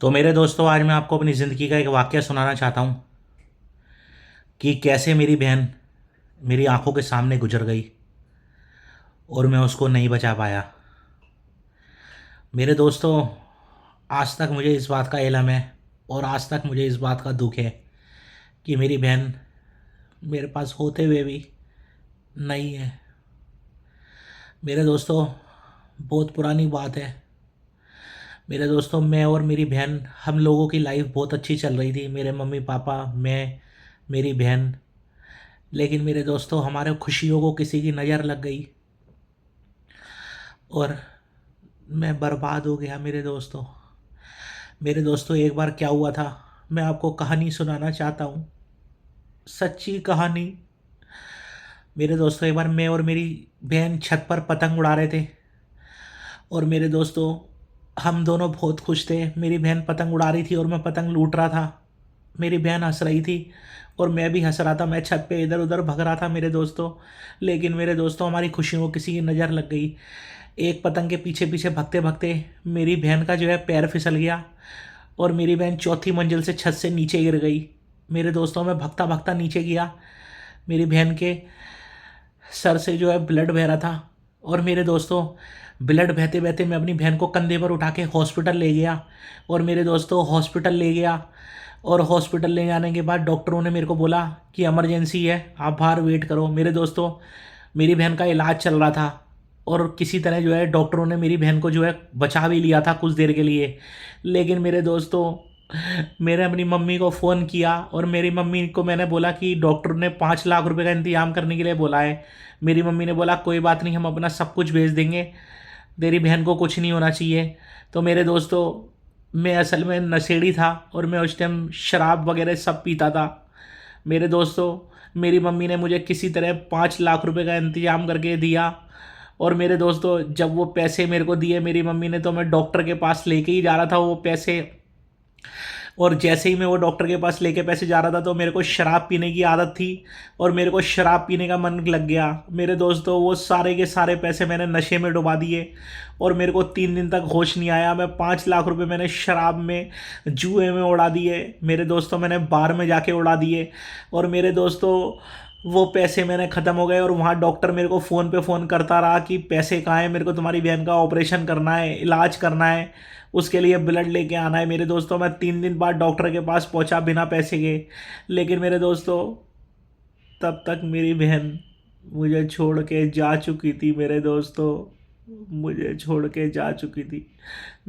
तो मेरे दोस्तों, आज मैं आपको अपनी ज़िंदगी का एक वाक़या सुनाना चाहता हूँ कि कैसे मेरी बहन मेरी आँखों के सामने गुज़र गई और मैं उसको नहीं बचा पाया। मेरे दोस्तों, आज तक मुझे इस बात का इल्म है और आज तक मुझे इस बात का दुःख है कि मेरी बहन मेरे पास होते हुए भी नहीं है। मेरे दोस्तों, बहुत पुरानी बात है। मेरे दोस्तों, मैं और मेरी बहन, हम लोगों की लाइफ बहुत अच्छी चल रही थी। मेरे मम्मी पापा, मैं, मेरी बहन। लेकिन मेरे दोस्तों, हमारे खुशियों को किसी की नज़र लग गई और मैं बर्बाद हो गया। मेरे दोस्तों, एक बार क्या हुआ था, मैं आपको कहानी सुनाना चाहता हूँ, सच्ची कहानी। मेरे दोस्तों, एक बार मैं और मेरी बहन छत पर पतंग उड़ा रहे थे और मेरे दोस्तों, हम दोनों बहुत खुश थे। मेरी बहन पतंग उड़ा रही थी और मैं पतंग लूट रहा था। मेरी बहन हंस रही थी और मैं भी हंस रहा था। मैं छत पे इधर उधर भग रहा था मेरे दोस्तों। लेकिन मेरे दोस्तों, हमारी खुशियों को किसी की नज़र लग गई। एक पतंग के पीछे पीछे भगते भगते मेरी बहन का जो है पैर फिसल गया और मेरी बहन चौथी मंजिल से छत से नीचे गिर गई। मेरे दोस्तों, मैं भगता भगता नीचे गया। मेरी बहन के सर से जो है ब्लड बह रहा था और मेरे दोस्तों, ब्लड बहते बहते मैं अपनी बहन को कंधे पर उठा के हॉस्पिटल ले गया। और मेरे दोस्तों, हॉस्पिटल ले गया और हॉस्पिटल ले जाने के बाद डॉक्टरों ने मेरे को बोला कि इमरजेंसी है, आप बाहर वेट करो। मेरे दोस्तों, मेरी बहन का इलाज चल रहा था और किसी तरह जो है डॉक्टरों ने मेरी बहन को जो है बचा भी लिया था कुछ देर के लिए। लेकिन मेरे दोस्तों, मैंने अपनी मम्मी को फ़ोन किया और मेरी मम्मी को मैंने बोला कि डॉक्टर ने 5 लाख रुपए का इंतजाम करने के लिए बोला है। मेरी मम्मी ने बोला कोई बात नहीं, हम अपना सब कुछ भेज देंगे, तेरी बहन को कुछ नहीं होना चाहिए। तो मेरे दोस्तों, मैं असल में नशेड़ी था और मैं उस टाइम शराब वगैरह सब पीता था। मेरे दोस्तों, मेरी मम्मी ने मुझे किसी तरह 5 लाख रुपए का इंतजाम करके दिया। और मेरे दोस्तों, जब वो पैसे मेरे को दिए मेरी मम्मी ने, तो मैं डॉक्टर के पास लेके ही जा रहा था वो पैसे। और जैसे ही मैं वो डॉक्टर के पास लेके पैसे जा रहा था तो मेरे को शराब पीने की आदत थी और मेरे को शराब पीने का मन लग गया। मेरे दोस्तों, वो सारे के सारे पैसे मैंने नशे में डुबा दिए और मेरे को 3 दिन तक होश नहीं आया। मैं 5 लाख रुपए मैंने शराब में, जुए में उड़ा दिए। मेरे दोस्तों, मैंने बार में जाके उड़ा दिए। और मेरे दोस्तों, वो पैसे मैंने ख़त्म हो गए और वहाँ डॉक्टर मेरे को फ़ोन पे फ़ोन करता रहा कि पैसे कहाँ हैं, मेरे को तुम्हारी बहन का ऑपरेशन करना है, इलाज करना है, उसके लिए ब्लड लेके आना है। मेरे दोस्तों, मैं 3 दिन बाद डॉक्टर के पास पहुंचा बिना पैसे के। लेकिन मेरे दोस्तों, तब तक मेरी बहन मुझे छोड़ के जा चुकी थी। मेरे दोस्तों, मुझे छोड़ के जा चुकी थी।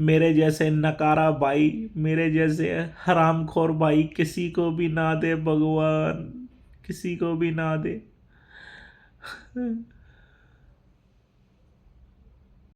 मेरे जैसे नकारा भाई, मेरे जैसे हरामखोर भाई किसी को भी ना दे भगवान, किसी को भी ना दे।